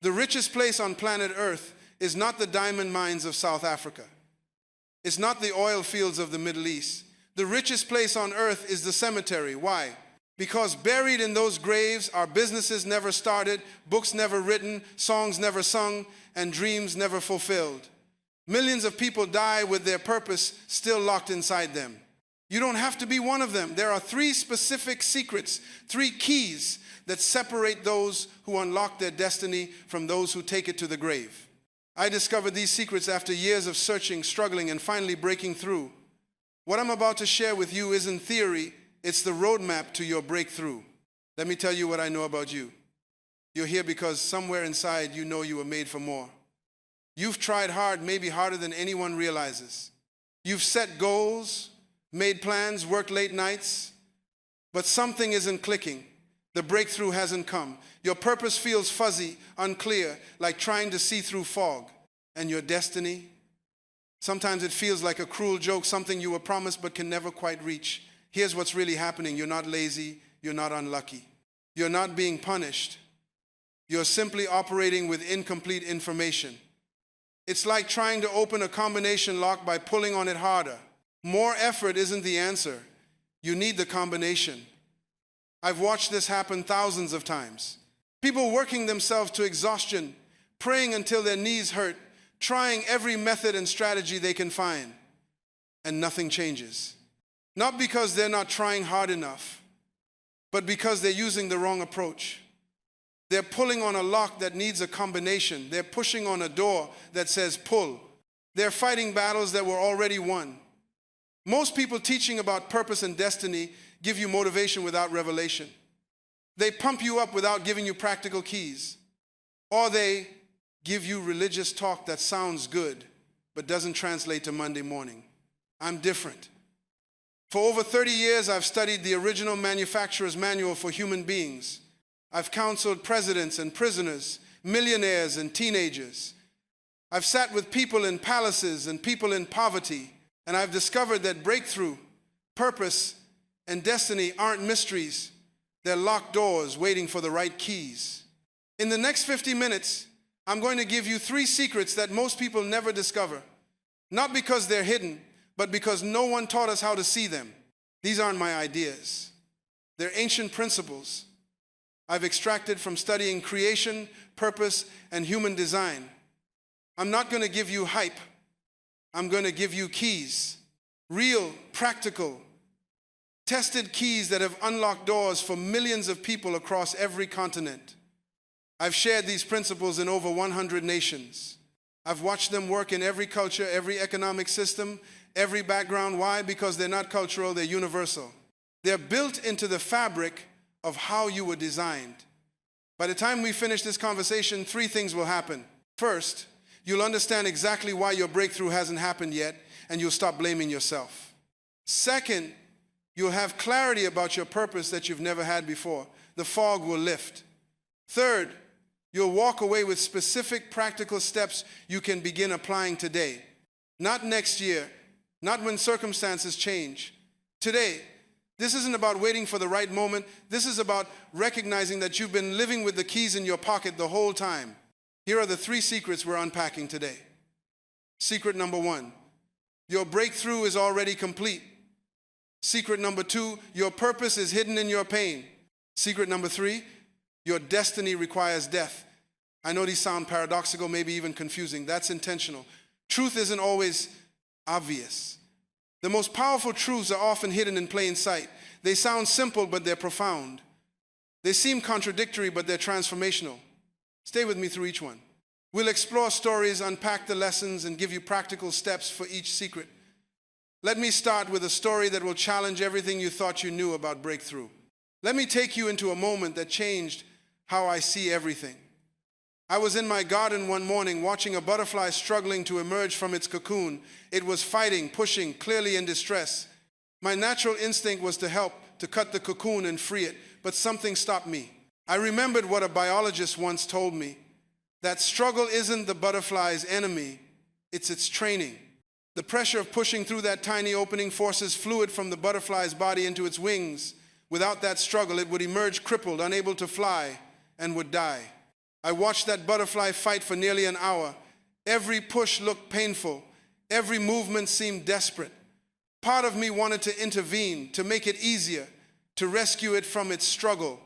The richest place on planet Earth is not the diamond mines of South Africa. It's not the oil fields of the Middle East. The richest place on earth is the cemetery. Why? Because buried in those graves are businesses never started, books never written, songs never sung, and dreams never fulfilled. Millions of people die with their purpose still locked inside them. You don't have to be one of them. There are 3 specific secrets, 3 keys that separate those who unlock their destiny from those who take it to the grave. I discovered these secrets after years of searching, struggling, and finally breaking through. What I'm about to share with you isn't theory, it's the roadmap to your breakthrough. Let me tell you what I know about you. You're here because somewhere inside you know you were made for more. You've tried hard, maybe harder than anyone realizes. You've set goals, made plans, worked late nights, but something isn't clicking. The breakthrough hasn't come. Your purpose feels fuzzy, unclear, like trying to see through fog. And your destiny? Sometimes it feels like a cruel joke, something you were promised but can never quite reach. Here's what's really happening. You're not lazy. You're not unlucky. You're not being punished. You're simply operating with incomplete information. It's like trying to open a combination lock by pulling on it harder. More effort isn't the answer. You need the combination. I've watched this happen thousands of times. People working themselves to exhaustion, praying until their knees hurt, trying every method and strategy they can find, and nothing changes. Not because they're not trying hard enough, but because they're using the wrong approach. They're pulling on a lock that needs a combination. They're pushing on a door that says pull. They're fighting battles that were already won. Most people teaching about purpose and destiny give you motivation without revelation. They pump you up without giving you practical keys. Or they give you religious talk that sounds good, but doesn't translate to Monday morning. I'm different. For over 30 years, I've studied the original manufacturer's manual for human beings. I've counseled presidents and prisoners, millionaires and teenagers. I've sat with people in palaces and people in poverty, and I've discovered that breakthrough, purpose, and destiny aren't mysteries. They're locked doors waiting for the right keys. In the next 50 minutes, I'm going to give you 3 secrets that most people never discover. Not because they're hidden, but because no one taught us how to see them. These aren't my ideas. They're ancient principles I've extracted from studying creation, purpose, and human design. I'm not going to give you hype. I'm going to give you keys. Real, practical, tested keys that have unlocked doors for millions of people across every continent. I've shared these principles in over 100 nations. I've watched them work in every culture, every economic system, every background. Why? Because they're not cultural, they're universal. They're built into the fabric of how you were designed. By the time we finish this conversation, 3 things will happen. First, you'll understand exactly why your breakthrough hasn't happened yet, and you'll stop blaming yourself. Second, you'll have clarity about your purpose that you've never had before. The fog will lift. Third, you'll walk away with specific practical steps you can begin applying today. Not next year, not when circumstances change. Today. This isn't about waiting for the right moment. This is about recognizing that you've been living with the keys in your pocket the whole time. Here are the 3 secrets we're unpacking today. Secret number 1, your breakthrough is already complete. Secret number 2, your purpose is hidden in your pain. Secret number 3, your destiny requires death. I know these sound paradoxical, maybe even confusing. That's intentional. Truth isn't always obvious. The most powerful truths are often hidden in plain sight. They sound simple, but they're profound. They seem contradictory, but they're transformational. Stay with me through each one. We'll explore stories, unpack the lessons, and give you practical steps for each secret. Let me start with a story that will challenge everything you thought you knew about breakthrough. Let me take you into a moment that changed how I see everything. I was in my garden one morning watching a butterfly struggling to emerge from its cocoon. It was fighting, pushing, clearly in distress. My natural instinct was to help, to cut the cocoon and free it, but something stopped me. I remembered what a biologist once told me, that struggle isn't the butterfly's enemy, it's its training. The pressure of pushing through that tiny opening forces fluid from the butterfly's body into its wings. Without that struggle, it would emerge crippled, unable to fly, and would die. I watched that butterfly fight for nearly an hour. Every push looked painful. Every movement seemed desperate. Part of me wanted to intervene, to make it easier, to rescue it from its struggle,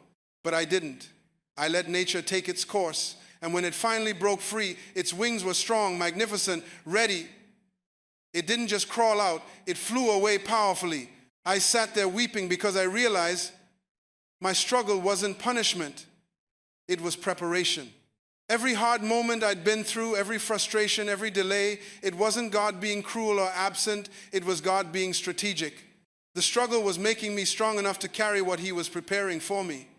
but I didn't. I let nature take its course, and when it finally broke free, its wings were strong, magnificent, ready. It didn't just crawl out, it flew away powerfully. I sat there weeping because I realized my struggle wasn't punishment, it was preparation. Every hard moment I'd been through, every frustration, every delay, it wasn't God being cruel or absent, it was God being strategic. The struggle was making me strong enough to carry what He was preparing for me.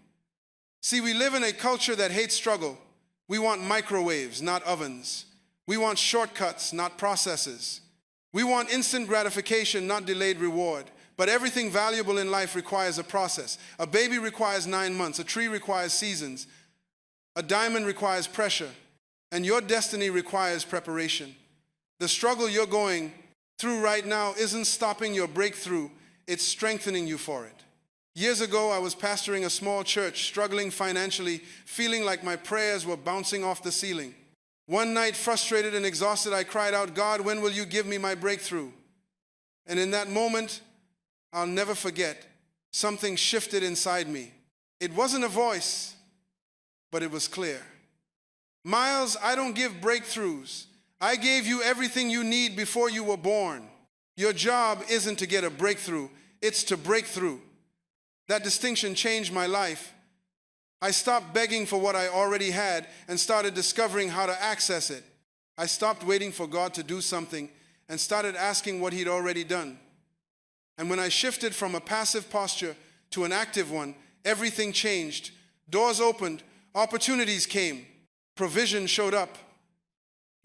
See, we live in a culture that hates struggle. We want microwaves, not ovens. We want shortcuts, not processes. We want instant gratification, not delayed reward. But everything valuable in life requires a process. A baby requires 9 months. A tree requires seasons. A diamond requires pressure, and your destiny requires preparation. The struggle you're going through right now isn't stopping your breakthrough, it's strengthening you for it. Years ago, I was pastoring a small church, struggling financially, feeling like my prayers were bouncing off the ceiling. One night, frustrated and exhausted, I cried out, "God, when will you give me my breakthrough?" And in that moment, I'll never forget, something shifted inside me. It wasn't a voice, but it was clear. "Myles, I don't give breakthroughs. I gave you everything you need before you were born. Your job isn't to get a breakthrough, it's to break through." That distinction changed my life. I stopped begging for what I already had and started discovering how to access it. I stopped waiting for God to do something and started asking what He'd already done. And when I shifted from a passive posture to an active one, everything changed. Doors opened. Opportunities came. Provision showed up.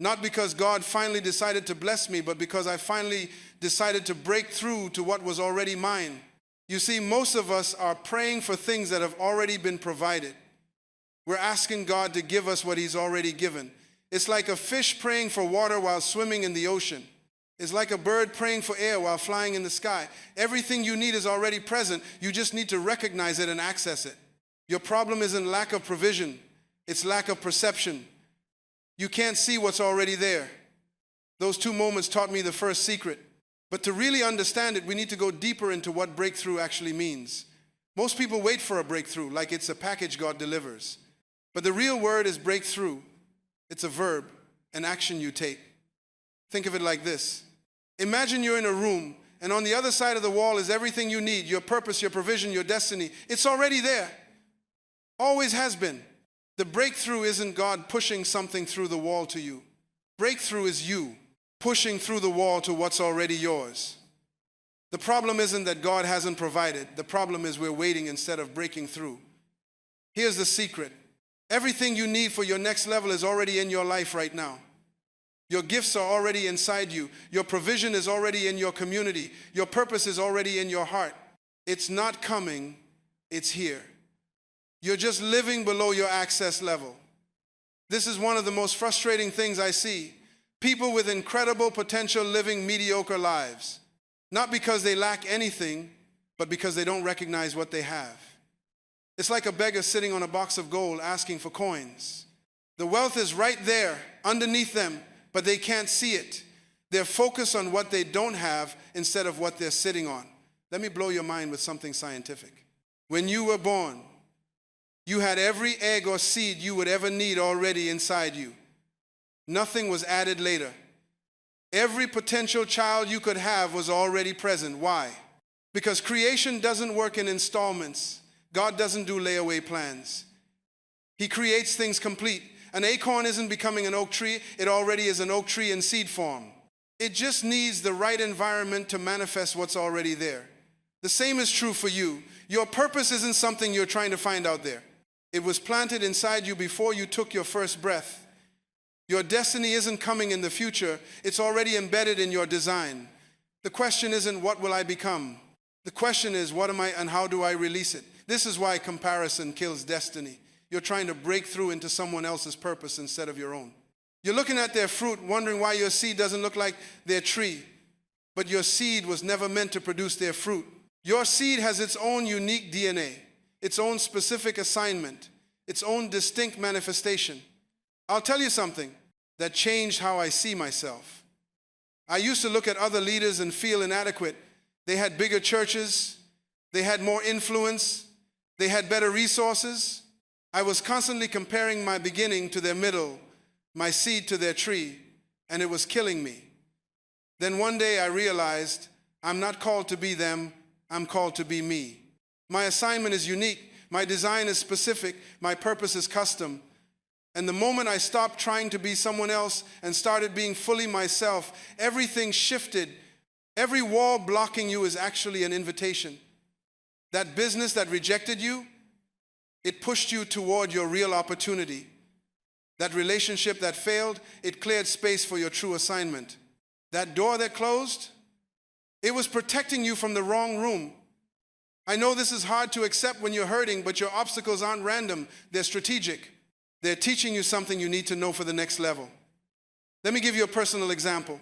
Not because God finally decided to bless me, but because I finally decided to break through to what was already mine. You see, most of us are praying for things that have already been provided. We're asking God to give us what He's already given. It's like a fish praying for water while swimming in the ocean. It's like a bird praying for air while flying in the sky. Everything you need is already present. You just need to recognize it and access it. Your problem isn't lack of provision, it's lack of perception. You can't see what's already there. Those 2 moments taught me the first secret. But to really understand it, we need to go deeper into what breakthrough actually means. Most people wait for a breakthrough like it's a package God delivers. But the real word is breakthrough. It's a verb, an action you take. Think of it like this. Imagine you're in a room, and on the other side of the wall is everything you need, your purpose, your provision, your destiny. It's already there. Always has been. The breakthrough isn't God pushing something through the wall to you. Breakthrough is you pushing through the wall to what's already yours. The problem isn't that God hasn't provided. The problem is we're waiting instead of breaking through. Here's the secret. Everything you need for your next level is already in your life right now. Your gifts are already inside you. Your provision is already in your community. Your purpose is already in your heart. It's not coming, it's here. You're just living below your access level. This is one of the most frustrating things I see. People with incredible potential living mediocre lives. Not because they lack anything, but because they don't recognize what they have. It's like a beggar sitting on a box of gold asking for coins. The wealth is right there, underneath them, but they can't see it. They're focused on what they don't have instead of what they're sitting on. Let me blow your mind with something scientific. When you were born, you had every egg or seed you would ever need already inside you. Nothing was added later. Every potential child you could have was already present. Why? Because creation doesn't work in installments. God doesn't do layaway plans. He creates things complete. An acorn isn't becoming an oak tree. It already is an oak tree in seed form. It just needs the right environment to manifest what's already there. The same is true for you. Your purpose isn't something you're trying to find out there. It was planted inside you before you took your first breath. Your destiny isn't coming in the future. It's already embedded in your design. The question isn't what will I become? The question is what am I and how do I release it? This is why comparison kills destiny. You're trying to break through into someone else's purpose instead of your own. You're looking at their fruit, wondering why your seed doesn't look like their tree. But your seed was never meant to produce their fruit. Your seed has its own unique DNA, its own specific assignment. its own distinct manifestation. I'll tell you something that changed how I see myself. I used to look at other leaders and feel inadequate. They had bigger churches, they had more influence, they had better resources. I was constantly comparing my beginning to their middle, my seed to their tree, and it was killing me. Then one day I realized I'm not called to be them, I'm called to be me. My assignment is unique, my design is specific, my purpose is custom. And the moment I stopped trying to be someone else and started being fully myself, everything shifted. Every wall blocking you is actually an invitation. That business that rejected you, it pushed you toward your real opportunity. That relationship that failed, it cleared space for your true assignment. That door that closed, it was protecting you from the wrong room. I know this is hard to accept when you're hurting, but your obstacles aren't random, they're strategic. They're teaching you something you need to know for the next level. Let me give you a personal example.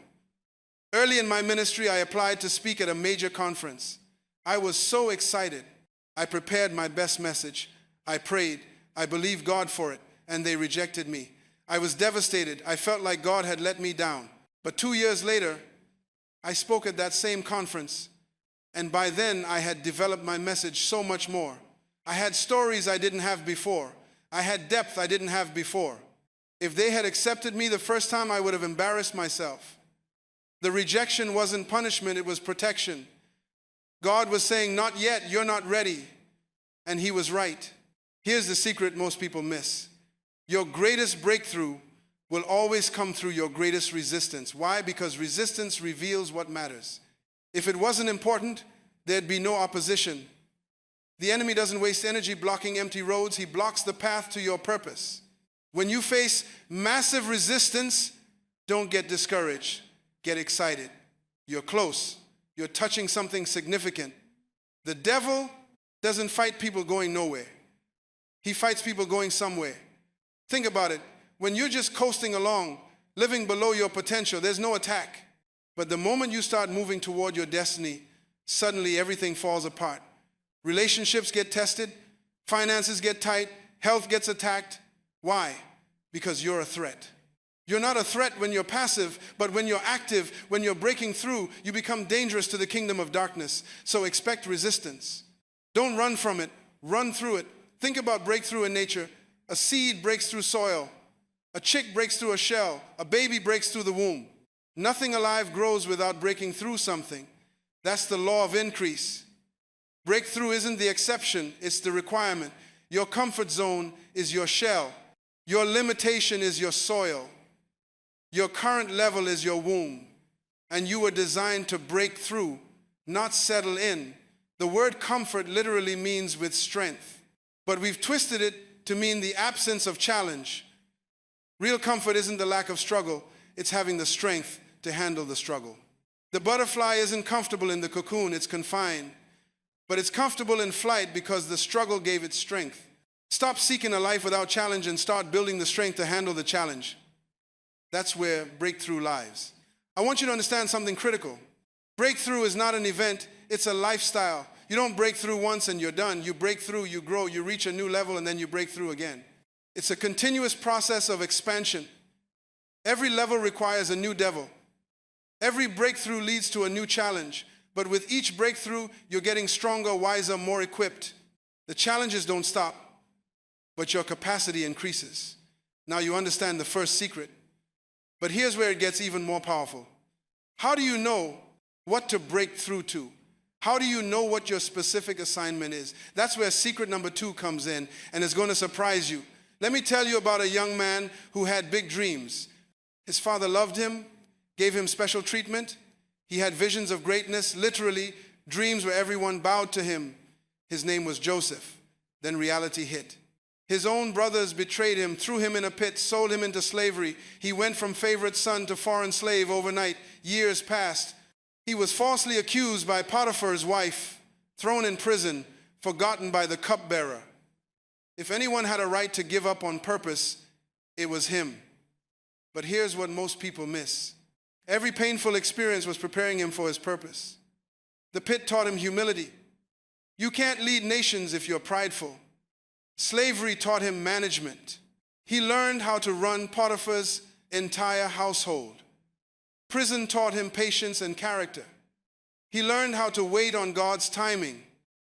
Early in my ministry, I applied to speak at a major conference. I was so excited. I prepared my best message. I prayed. I believed God for it, and they rejected me. I was devastated. I felt like God had let me down. But 2 years later, I spoke at that same conference, and by then I had developed my message so much more. I had stories I didn't have before. I had depth I didn't have before. If they had accepted me the first time, I would have embarrassed myself. The rejection wasn't punishment, it was protection. God was saying, not yet, you're not ready. And he was right. Here's the secret most people miss. Your greatest breakthrough will always come through your greatest resistance. Why? Because resistance reveals what matters. If it wasn't important, there'd be no opposition. The enemy doesn't waste energy blocking empty roads. He blocks the path to your purpose. When you face massive resistance, don't get discouraged. Get excited. You're close. You're touching something significant. The devil doesn't fight people going nowhere. He fights people going somewhere. Think about it. When you're just coasting along, living below your potential, there's no attack. But the moment you start moving toward your destiny, suddenly everything falls apart. Relationships get tested, finances get tight, health gets attacked. Why? Because you're a threat. You're not a threat when you're passive, but when you're active, when you're breaking through, you become dangerous to the kingdom of darkness. So expect resistance. Don't run from it, run through it. Think about breakthrough in nature. A seed breaks through soil. A chick breaks through a shell. A baby breaks through the womb. Nothing alive grows without breaking through something. That's the law of increase. Breakthrough isn't the exception, it's the requirement. Your comfort zone is your shell. Your limitation is your soil. Your current level is your womb. And you were designed to break through, not settle in. The word comfort literally means with strength, but we've twisted it to mean the absence of challenge. Real comfort isn't the lack of struggle, it's having the strength to handle the struggle. The butterfly isn't comfortable in the cocoon, it's confined. But it's comfortable in flight because the struggle gave it strength. Stop seeking a life without challenge and start building the strength to handle the challenge. That's where breakthrough lies. I want you to understand something critical. Breakthrough is not an event, it's a lifestyle. You don't break through once and you're done. You break through, you grow, you reach a new level, and then you break through again. It's a continuous process of expansion. Every level requires a new devil. Every breakthrough leads to a new challenge. But with each breakthrough, you're getting stronger, wiser, more equipped. The challenges don't stop, but your capacity increases. Now you understand the first secret. But here's where it gets even more powerful. How do you know what to break through to? How do you know what your specific assignment is? That's where secret number 2 comes in, and it's going to surprise you. Let me tell you about a young man who had big dreams. His father loved him, gave him special treatment. He had visions of greatness, literally dreams where everyone bowed to him. His name was Joseph. Then reality hit. His own brothers betrayed him, threw him in a pit, sold him into slavery. He went from favorite son to foreign slave overnight. Years passed. He was falsely accused by Potiphar's wife, thrown in prison, forgotten by the cupbearer. If anyone had a right to give up on purpose, it was him. But here's what most people miss. Every painful experience was preparing him for his purpose. The pit taught him humility. You can't lead nations if you're prideful. Slavery taught him management. He learned how to run Potiphar's entire household. Prison taught him patience and character. He learned how to wait on God's timing.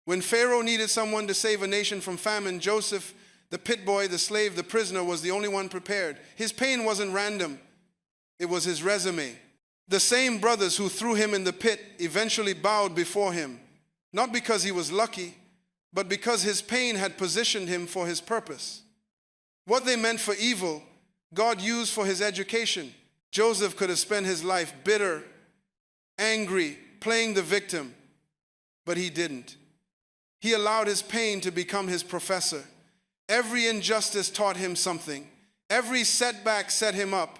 When Pharaoh needed someone to save a nation from famine, Joseph, the pit boy, the slave, the prisoner, was the only one prepared. His pain wasn't random. It was his resume. The same brothers who threw him in the pit eventually bowed before him, not because he was lucky, but because his pain had positioned him for his purpose. What they meant for evil, God used for his education. Joseph could have spent his life bitter, angry, playing the victim, but he didn't. He allowed his pain to become his professor. Every injustice taught him something. Every setback set him up.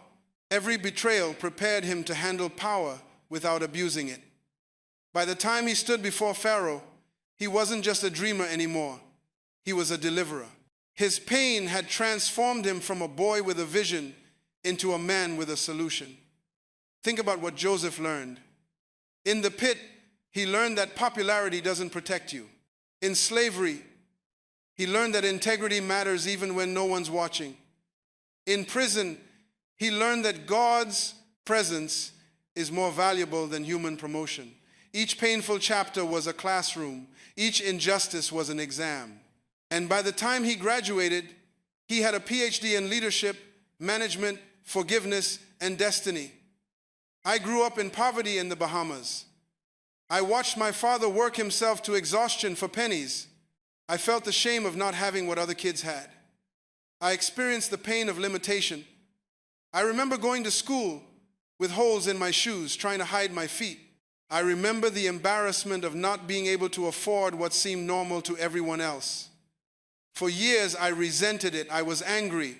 Every betrayal prepared him to handle power without abusing it. By the time he stood before Pharaoh, he wasn't just a dreamer anymore. He was a deliverer. His pain had transformed him from a boy with a vision into a man with a solution. Think about what Joseph learned. In the pit, he learned that popularity doesn't protect you. In slavery, he learned that integrity matters even when no one's watching. In prison, he learned that God's presence is more valuable than human promotion. Each painful chapter was a classroom. Each injustice was an exam. And by the time he graduated, he had a PhD in leadership, management, forgiveness, and destiny. I grew up in poverty in the Bahamas. I watched my father work himself to exhaustion for pennies. I felt the shame of not having what other kids had. I experienced the pain of limitation. I remember going to school with holes in my shoes, trying to hide my feet. I remember the embarrassment of not being able to afford what seemed normal to everyone else. For years, I resented it. I was angry.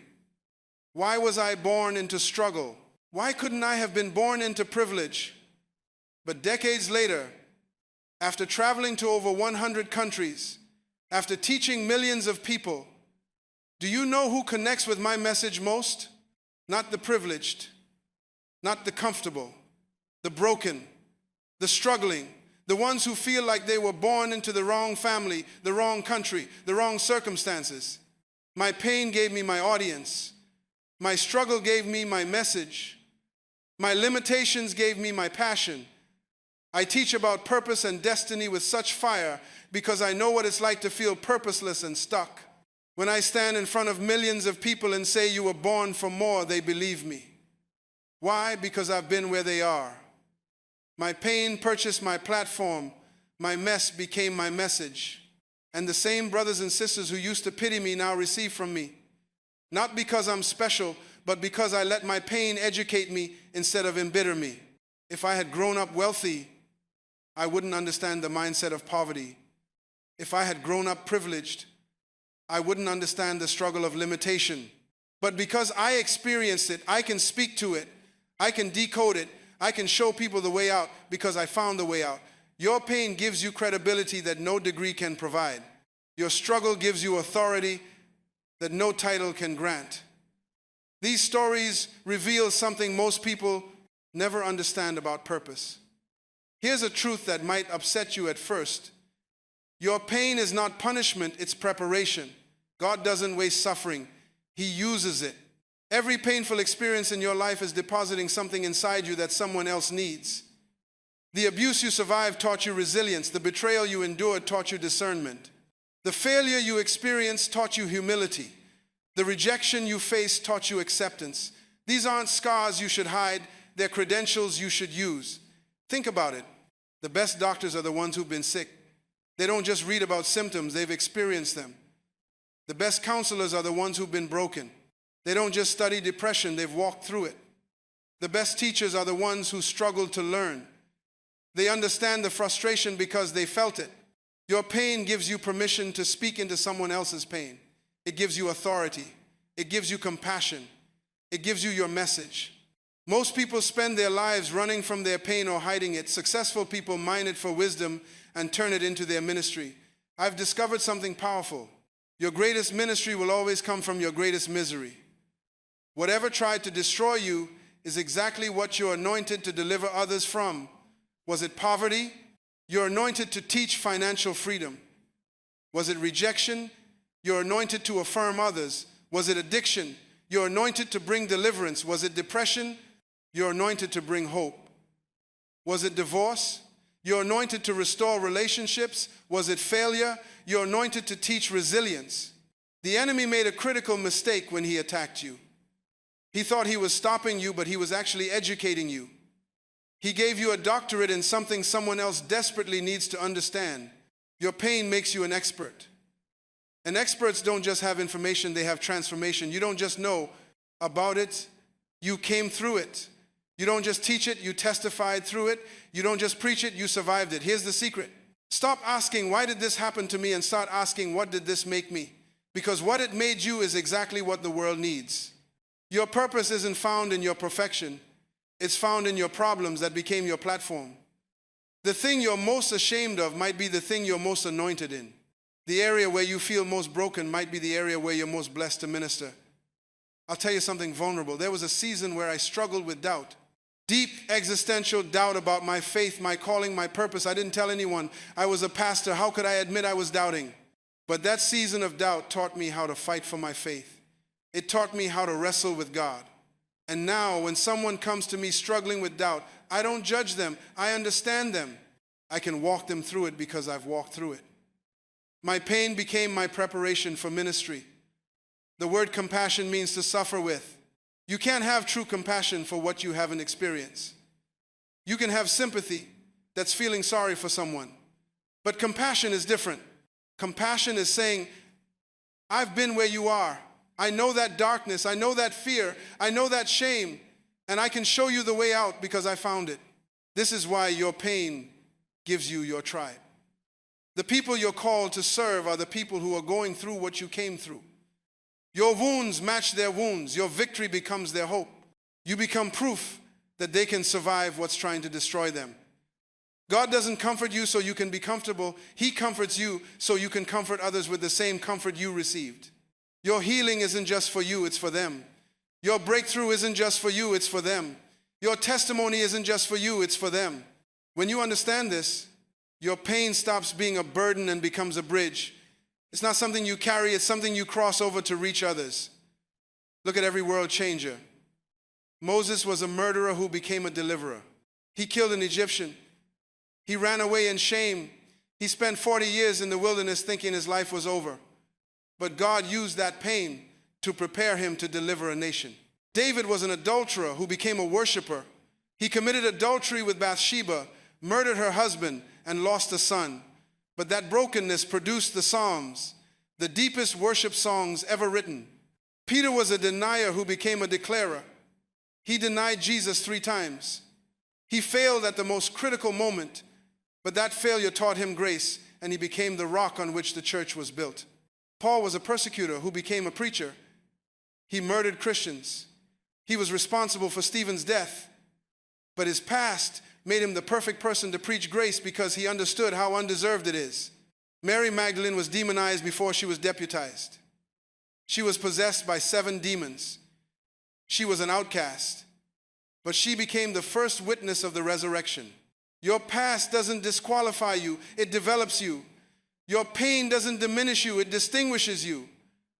Why was I born into struggle? Why couldn't I have been born into privilege? But decades later, after traveling to over 100 countries, after teaching millions of people, do you know who connects with my message most? Not the privileged, not the comfortable, the broken, the struggling, the ones who feel like they were born into the wrong family, the wrong country, the wrong circumstances. My pain gave me my audience. My struggle gave me my message. My limitations gave me my passion. I teach about purpose and destiny with such fire because I know what it's like to feel purposeless and stuck. When I stand in front of millions of people and say you were born for more, they believe me. Why? Because I've been where they are. My pain purchased my platform. My mess became my message. And the same brothers and sisters who used to pity me now receive from me. Not because I'm special, but because I let my pain educate me instead of embitter me. If I had grown up wealthy, I wouldn't understand the mindset of poverty. If I had grown up privileged, I wouldn't understand the struggle of limitation. But because I experienced it, I can speak to it, I can decode it, I can show people the way out because I found the way out. Your pain gives you credibility that no degree can provide. Your struggle gives you authority that no title can grant. These stories reveal something most people never understand about purpose. Here's a truth that might upset you at first. Your pain is not punishment, it's preparation. God doesn't waste suffering. He uses it. Every painful experience in your life is depositing something inside you that someone else needs. The abuse you survived taught you resilience. The betrayal you endured taught you discernment. The failure you experienced taught you humility. The rejection you faced taught you acceptance. These aren't scars you should hide. They're credentials you should use. Think about it. The best doctors are the ones who've been sick. They don't just read about symptoms, they've experienced them. The best counselors are the ones who've been broken. They don't just study depression, they've walked through it. The best teachers are the ones who struggled to learn. They understand the frustration because they felt it. Your pain gives you permission to speak into someone else's pain. It gives you authority. It gives you compassion. It gives you your message. Most people spend their lives running from their pain or hiding it. Successful people mine it for wisdom and turn it into their ministry. I've discovered something powerful. Your greatest ministry will always come from your greatest misery. Whatever tried to destroy you is exactly what you're anointed to deliver others from. Was it poverty? You're anointed to teach financial freedom. Was it rejection? You're anointed to affirm others. Was it addiction? You're anointed to bring deliverance. Was it depression? You're anointed to bring hope. Was it divorce? You're anointed to restore relationships. Was it failure? You're anointed to teach resilience. The enemy made a critical mistake when he attacked you. He thought he was stopping you, but he was actually educating you. He gave you a doctorate in something someone else desperately needs to understand. Your pain makes you an expert. And experts don't just have information, they have transformation. You don't just know about it, you came through it. You don't just teach it, you testified through it. You don't just preach it, you survived it. Here's the secret. Stop asking, why did this happen to me? And start asking, what did this make me? Because what it made you is exactly what the world needs. Your purpose isn't found in your perfection. It's found in your problems that became your platform. The thing you're most ashamed of might be the thing you're most anointed in. The area where you feel most broken might be the area where you're most blessed to minister. I'll tell you something vulnerable. There was a season where I struggled with doubt. Deep existential doubt about my faith, my calling, my purpose. I didn't tell anyone. I was a pastor. How could I admit I was doubting? But that season of doubt taught me how to fight for my faith. It taught me how to wrestle with God. And now when someone comes to me struggling with doubt, I don't judge them. I understand them. I can walk them through it because I've walked through it. My pain became my preparation for ministry. The word compassion means to suffer with. You can't have true compassion for what you haven't experienced. You can have sympathy, that's feeling sorry for someone. But compassion is different. Compassion is saying, I've been where you are. I know that darkness, I know that fear, I know that shame, and I can show you the way out because I found it. This is why your pain gives you your tribe. The people you're called to serve are the people who are going through what you came through. Your wounds match their wounds. Your victory becomes their hope. You become proof that they can survive what's trying to destroy them. God doesn't comfort you so you can be comfortable. He comforts you so you can comfort others with the same comfort you received. Your healing isn't just for you, it's for them. Your breakthrough isn't just for you, it's for them. Your testimony isn't just for you, it's for them. When you understand this, your pain stops being a burden and becomes a bridge. It's not something you carry, it's something you cross over to reach others. Look at every world changer. Moses was a murderer who became a deliverer. He killed an Egyptian. He ran away in shame. He spent 40 years in the wilderness thinking his life was over. But God used that pain to prepare him to deliver a nation. David was an adulterer who became a worshiper. He committed adultery with Bathsheba, murdered her husband, and lost a son. But that brokenness produced the Psalms, the deepest worship songs ever written. Peter was a denier who became a declarer. He denied Jesus 3 times. He failed at the most critical moment, but that failure taught him grace, and he became the rock on which the church was built. Paul was a persecutor who became a preacher. He murdered Christians. He was responsible for Stephen's death, but his past made him the perfect person to preach grace because he understood how undeserved it is. Mary Magdalene was demonized before she was deputized. She was possessed by 7 demons. She was an outcast, but she became the first witness of the resurrection. Your past doesn't disqualify you, it develops you. Your pain doesn't diminish you, it distinguishes you.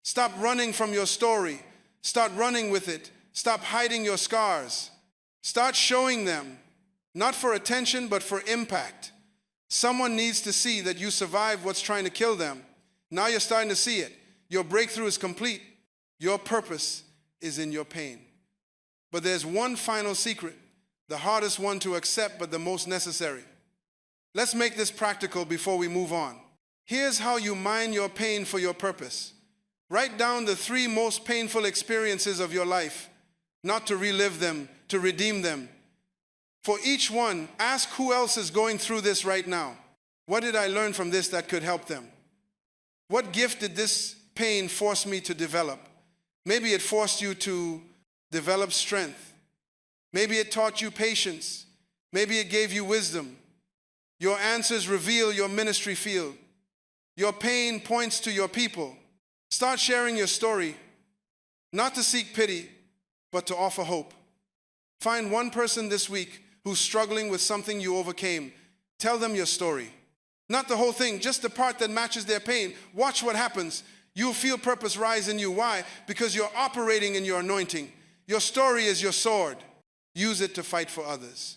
Stop running from your story. Start running with it. Stop hiding your scars. Start showing them. Not for attention, but for impact. Someone needs to see that you survived what's trying to kill them. Now you're starting to see it. Your breakthrough is complete. Your purpose is in your pain. But there's one final secret, the hardest one to accept, but the most necessary. Let's make this practical before we move on. Here's how you mine your pain for your purpose. Write down the 3 most painful experiences of your life, not to relive them, to redeem them. For each one, ask who else is going through this right now. What did I learn from this that could help them? What gift did this pain force me to develop? Maybe it forced you to develop strength. Maybe it taught you patience. Maybe it gave you wisdom. Your answers reveal your ministry field. Your pain points to your people. Start sharing your story, not to seek pity, but to offer hope. Find one person this week who's struggling with something you overcame. Tell them your story. Not the whole thing, just the part that matches their pain. Watch what happens. You'll feel purpose rise in you. Why? Because you're operating in your anointing. Your story is your sword. Use it to fight for others.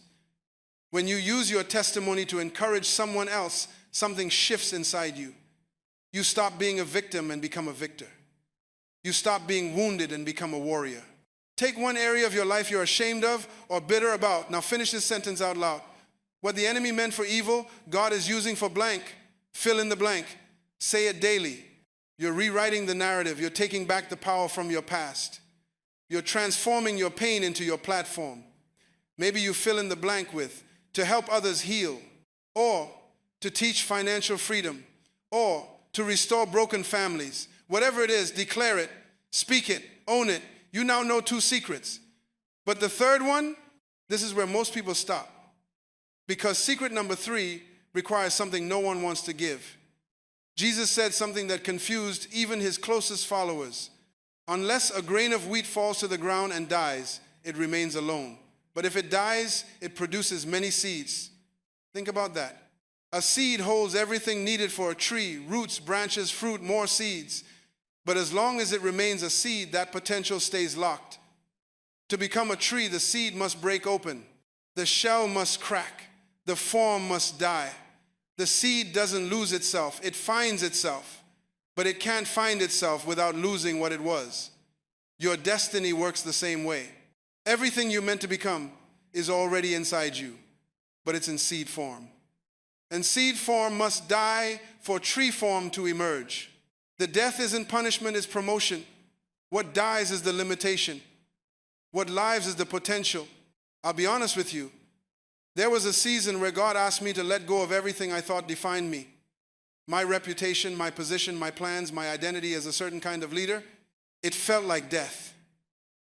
When you use your testimony to encourage someone else, something shifts inside you. You stop being a victim and become a victor. You stop being wounded and become a warrior. Take one area of your life you're ashamed of or bitter about. Now finish this sentence out loud. What the enemy meant for evil, God is using for blank. Fill in the blank. Say it daily. You're rewriting the narrative. You're taking back the power from your past. You're transforming your pain into your platform. Maybe you fill in the blank with to help others heal, or to teach financial freedom, or to restore broken families. Whatever it is, declare it, speak it, own it. You now know 2 secrets. But the third one, this is where most people stop. Because secret number 3 requires something no one wants to give. Jesus said something that confused even his closest followers. Unless a grain of wheat falls to the ground and dies, it remains alone. But if it dies, it produces many seeds. Think about that. A seed holds everything needed for a tree: roots, branches, fruit, more seeds. But as long as it remains a seed, that potential stays locked. To become a tree, the seed must break open. The shell must crack. The form must die. The seed doesn't lose itself. It finds itself. But it can't find itself without losing what it was. Your destiny works the same way. Everything you're meant to become is already inside you, but it's in seed form. And seed form must die for tree form to emerge. The death isn't punishment, it's promotion. What dies is the limitation. What lives is the potential. I'll be honest with you. There was a season where God asked me to let go of everything I thought defined me. My reputation, my position, my plans, my identity as a certain kind of leader. It felt like death.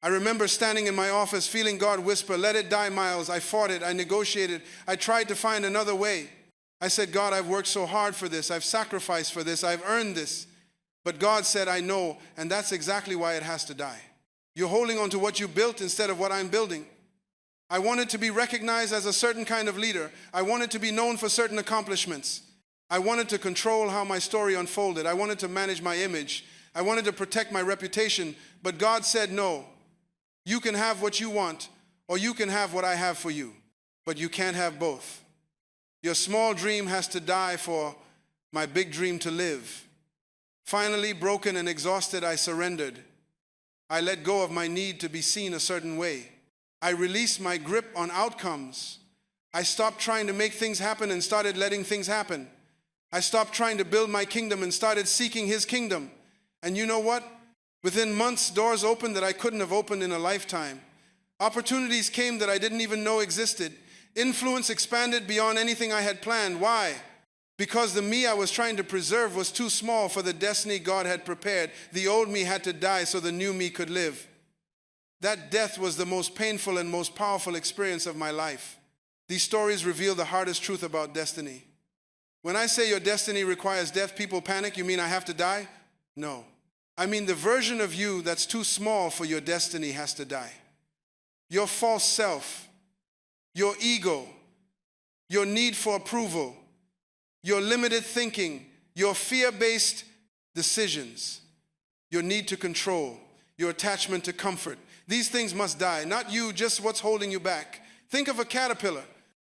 I remember standing in my office feeling God whisper, "Let it die, Myles." I fought it. I negotiated. I tried to find another way. I said, "God, I've worked so hard for this. I've sacrificed for this. I've earned this." But God said, "I know," and that's exactly why it has to die. You're holding on to what you built instead of what I'm building. I wanted to be recognized as a certain kind of leader. I wanted to be known for certain accomplishments. I wanted to control how my story unfolded. I wanted to manage my image. I wanted to protect my reputation. But God said, "No. You can have what you want, or you can have what I have for you. But you can't have both. Your small dream has to die for my big dream to live." Finally, broken and exhausted, I surrendered. I let go of my need to be seen a certain way. I released my grip on outcomes. I stopped trying to make things happen and started letting things happen. I stopped trying to build my kingdom and started seeking his kingdom. And you know what? Within months, doors opened that I couldn't have opened in a lifetime. Opportunities came that I didn't even know existed. Influence expanded beyond anything I had planned. Why? Because the me I was trying to preserve was too small for the destiny God had prepared. The old me had to die so the new me could live. That death was the most painful and most powerful experience of my life. These stories reveal the hardest truth about destiny. When I say your destiny requires death, people panic. You mean I have to die? No. I mean the version of you that's too small for your destiny has to die. Your false self, your ego, your need for approval, your limited thinking, your fear-based decisions, your need to control, your attachment to comfort. These things must die. Not you, just what's holding you back. Think of a caterpillar.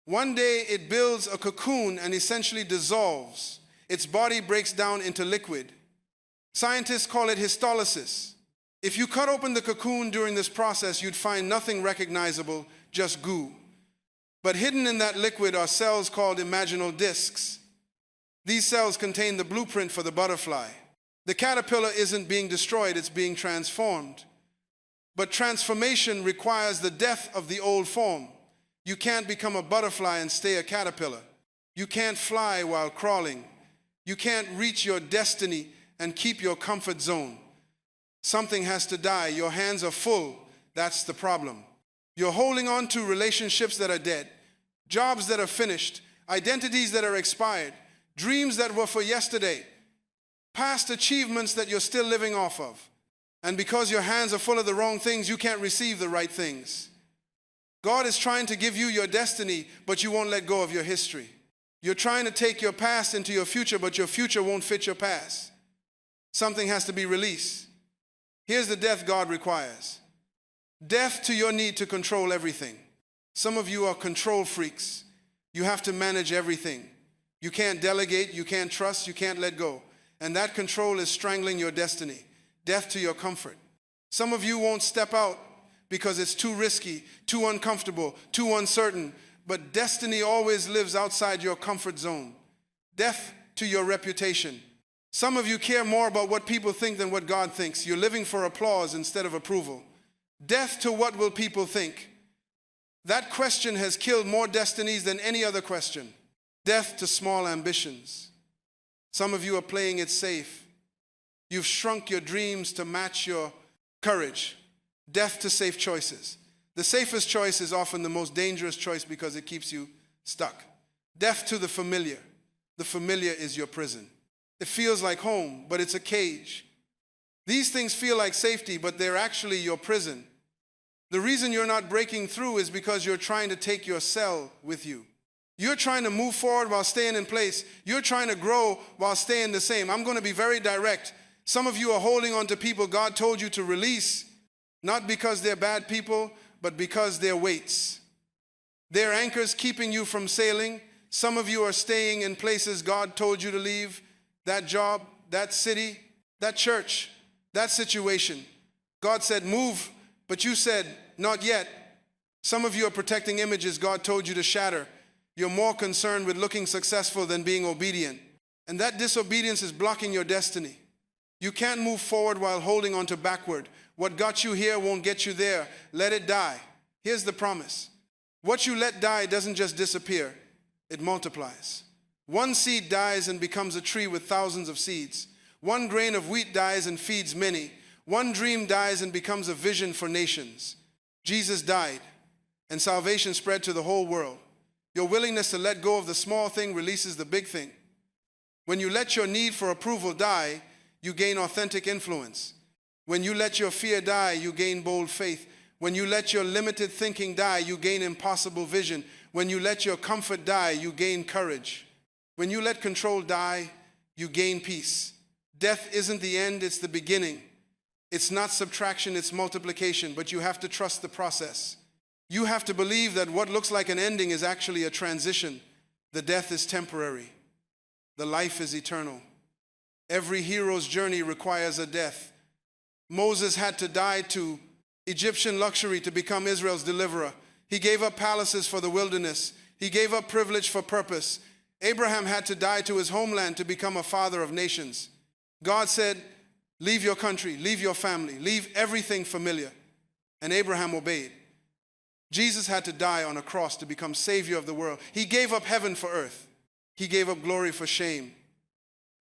One day it builds a cocoon and essentially dissolves. Its body breaks down into liquid. Scientists call it histolysis. If you cut open the cocoon during this process, you'd find nothing recognizable, just goo. But hidden in that liquid are cells called imaginal discs. These cells contain the blueprint for the butterfly. The caterpillar isn't being destroyed, it's being transformed. But transformation requires the death of the old form. You can't become a butterfly and stay a caterpillar. You can't fly while crawling. You can't reach your destiny and keep your comfort zone. Something has to die. Your hands are full. That's the problem. You're holding on to relationships that are dead, jobs that are finished, identities that are expired, dreams that were for yesterday, past achievements that you're still living off of. And because your hands are full of the wrong things, you can't receive the right things. God is trying to give you your destiny, but you won't let go of your history. You're trying to take your past into your future, but your future won't fit your past. Something has to be released. Here's the death God requires. Death to your need to control everything. Some of you are control freaks. You have to manage everything. You can't delegate, you can't trust, you can't let go. And that control is strangling your destiny. Death to your comfort. Some of you won't step out because it's too risky, too uncomfortable, too uncertain. But destiny always lives outside your comfort zone. Death to your reputation. Some of you care more about what people think than what God thinks. You're living for applause instead of approval. Death to what will people think. That question has killed more destinies than any other question. Death to small ambitions. Some of you are playing it safe. You've shrunk your dreams to match your courage. Death to safe choices. The safest choice is often the most dangerous choice because it keeps you stuck. Death to the familiar. The familiar is your prison. It feels like home, but it's a cage. These things feel like safety, but they're actually your prison. The reason you're not breaking through is because you're trying to take your cell with you. You're trying to move forward while staying in place. You're trying to grow while staying the same. I'm going to be very direct. Some of you are holding on to people God told you to release, not because they're bad people, but because they're weights. They're anchors keeping you from sailing. Some of you are staying in places God told you to leave. That job, that city, that church, that situation. God said, move, but you said, not yet. Some of you are protecting images God told you to shatter. You're more concerned with looking successful than being obedient. And that disobedience is blocking your destiny. You can't move forward while holding on to backward. What got you here won't get you there. Let it die. Here's the promise. What you let die doesn't just disappear. It multiplies. One seed dies and becomes a tree with thousands of seeds. One grain of wheat dies and feeds many. One dream dies and becomes a vision for nations. Jesus died, and salvation spread to the whole world. Your willingness to let go of the small thing releases the big thing. When you let your need for approval die, you gain authentic influence. When you let your fear die, you gain bold faith. When you let your limited thinking die, you gain impossible vision. When you let your comfort die, you gain courage. When you let control die, you gain peace. Death isn't the end, it's the beginning. It's not subtraction, it's multiplication, but you have to trust the process. You have to believe that what looks like an ending is actually a transition. The death is temporary. The life is eternal. Every hero's journey requires a death. Moses had to die to Egyptian luxury to become Israel's deliverer. He gave up palaces for the wilderness. He gave up privilege for purpose. Abraham had to die to his homeland to become a father of nations. God said, leave your country, leave your family, leave everything familiar. And Abraham obeyed. Jesus had to die on a cross to become Savior of the world. He gave up heaven for earth. He gave up glory for shame.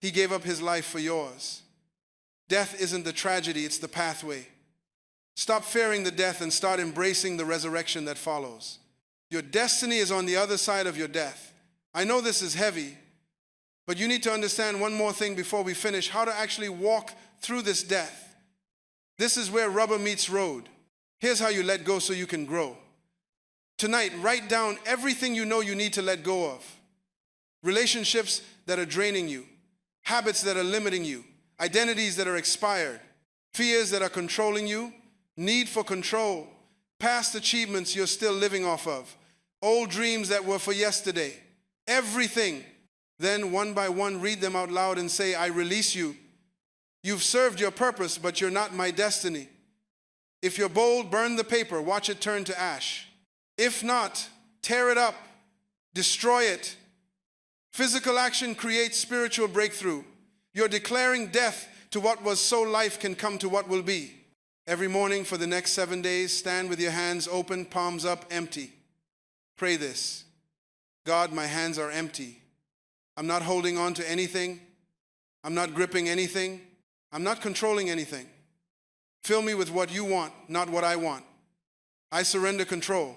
He gave up his life for yours. Death isn't the tragedy, it's the pathway. Stop fearing the death and start embracing the resurrection that follows. Your destiny is on the other side of your death. I know this is heavy, but you need to understand one more thing before we finish, how to actually walk through this death. This is where rubber meets road. Here's how you let go so you can grow. Tonight, write down everything you know you need to let go of. Relationships that are draining you, habits that are limiting you, identities that are expired, fears that are controlling you, need for control, past achievements you're still living off of, old dreams that were for yesterday, everything. Then one by one, read them out loud and say, I release you. You've served your purpose, but you're not my destiny. If you're bold, burn the paper, watch it turn to ash. If not, tear it up, destroy it. Physical action creates spiritual breakthrough. You're declaring death to what was so life can come to what will be. Every morning for the next 7 days, stand with your hands open, palms up, empty. Pray this. God, my hands are empty. I'm not holding on to anything. I'm not gripping anything. I'm not controlling anything. Fill me with what you want, not what I want. I surrender control.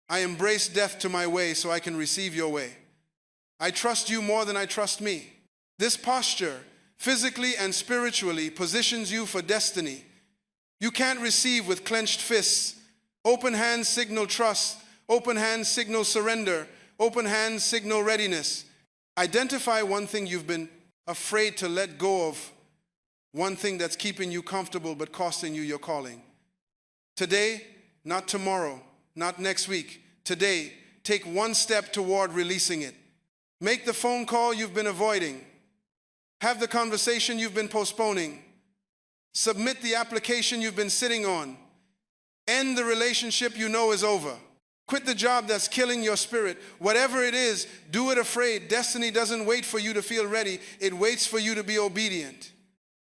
I embrace death to my way so I can receive your way. I trust you more than I trust me. This posture, physically and spiritually, positions you for destiny. You can't receive with clenched fists. Open hands signal trust. Open hands signal surrender. Open hands signal readiness. Identify one thing you've been afraid to let go of One thing that's keeping you comfortable but costing you your calling. Today, not tomorrow, not next week. Today, take one step toward releasing it. Make the phone call you've been avoiding. Have the conversation you've been postponing. Submit the application you've been sitting on. End the relationship you know is over. Quit the job that's killing your spirit. Whatever it is, do it afraid. Destiny doesn't wait for you to feel ready. It waits for you to be obedient.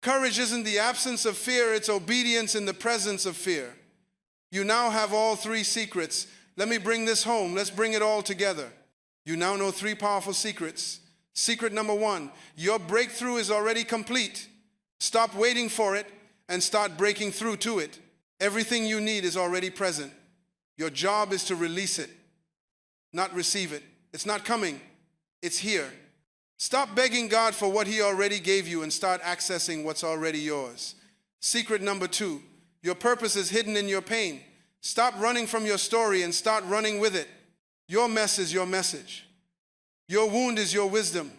Courage isn't the absence of fear, it's obedience in the presence of fear. You now have all three secrets. Let me bring this home. Let's bring it all together. You now know three powerful secrets. Secret number one, your breakthrough is already complete. Stop waiting for it and start breaking through to it. Everything you need is already present. Your job is to release it, not receive it. It's not coming. It's here. Stop begging God for what He already gave you and start accessing what's already yours. Secret number two, your purpose is hidden in your pain. Stop running from your story and start running with it. Your mess is your message. Your wound is your wisdom.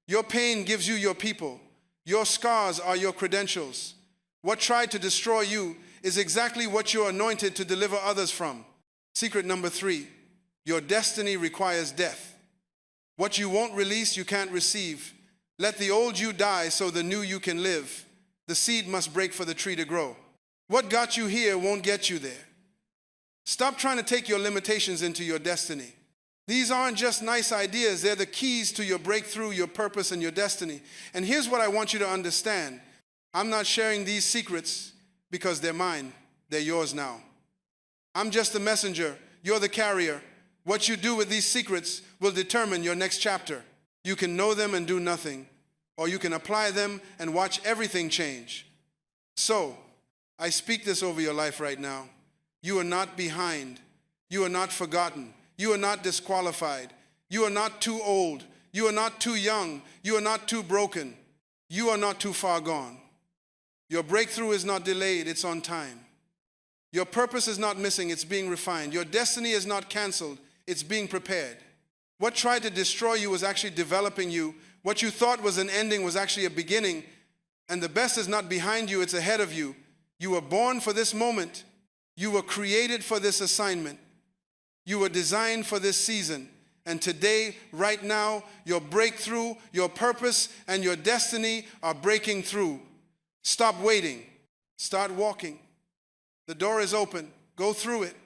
Your pain gives you your people. Your scars are your credentials. What tried to destroy you is exactly what you're anointed to deliver others from. Secret number three, your destiny requires death. What you won't release, you can't receive. Let the old you die so the new you can live. The seed must break for the tree to grow. What got you here won't get you there. Stop trying to take your limitations into your destiny. These aren't just nice ideas. They're the keys to your breakthrough, your purpose, and your destiny. And here's what I want you to understand. I'm not sharing these secrets because they're mine. They're yours now. I'm just the messenger. You're the carrier. What you do with these secrets will determine your next chapter. You can know them and do nothing, or you can apply them and watch everything change. So, I speak this over your life right now. You are not behind. You are not forgotten. You are not disqualified. You are not too old. You are not too young. You are not too broken. You are not too far gone. Your breakthrough is not delayed, it's on time. Your purpose is not missing, it's being refined. Your destiny is not canceled, it's being prepared. What tried to destroy you was actually developing you. What you thought was an ending was actually a beginning. And the best is not behind you, it's ahead of you. You were born for this moment. You were created for this assignment. You were designed for this season. And today, right now, your breakthrough, your purpose, and your destiny are breaking through. Stop waiting. Start walking. The door is open. Go through it.